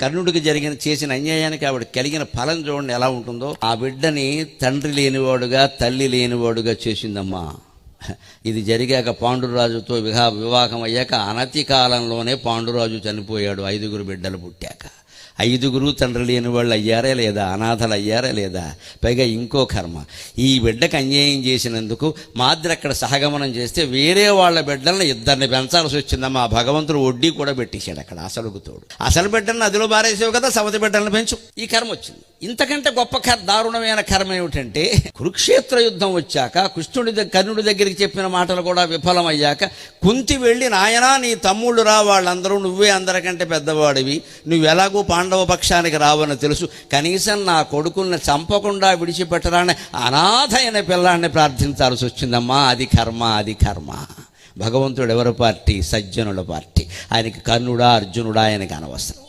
కర్ణుడికి చేసిన అన్యాయానికి ఆవిడ కలిగిన ఫలం చూడండి ఎలా ఉంటుందో. ఆ బిడ్డని తండ్రి లేనివాడుగా తల్లి లేనివాడుగా చేసిందమ్మా. ఇది జరిగాక పాండురాజుతో వివాహం అయ్యాక అనతి కాలంలోనే పాండురాజు చనిపోయాడు. 5 బిడ్డలు పుట్టాక 5 తండ్రి లేని వాళ్ళు అయ్యారా లేదా, అనాథలు అయ్యారా లేదా. పైగా ఇంకో కర్మ, ఈ బిడ్డకు అన్యాయం చేసినందుకు మాద్రి అక్కడ సహగమనం చేస్తే వేరే వాళ్ళ బిడ్డలను 2 పెంచాల్సి వచ్చిందమ్మా. భగవంతుడు వడ్డీ కూడా పెట్టేశాడు అక్కడ. అసలు బిడ్డలను నదిలో బారేసావు కదా, సవతి బిడ్డలను పెంచు. ఈ కర్మ వచ్చింది. ఇంతకంటే గొప్ప దారుణమైన కర్మ ఏమిటంటే, కురుక్షేత్ర యుద్ధం వచ్చాక కర్ణుడి దగ్గరికి చెప్పిన మాటలు కూడా విఫలమయ్యాక కుంతి వెళ్ళి, నాయనా నీ తమ్ముళ్ళు రా, వాళ్ళందరూ నువ్వే అందరికంటే పెద్దవాడివి, నువ్వెలాగూ పాండవ పక్షానికి రావని తెలుసు, కనీసం నా కొడుకుల్ని చంపకుండా విడిచిపెట్టరాని అనాథ అయిన పిల్లాన్ని ప్రార్థించాల్సి వచ్చిందమ్మా. అది కర్మ. భగవంతుడు ఎవరి పార్టీ? సజ్జనుల పార్టీ. ఆయనకి కర్ణుడా అర్జునుడా ఆయనకి అనవసరం.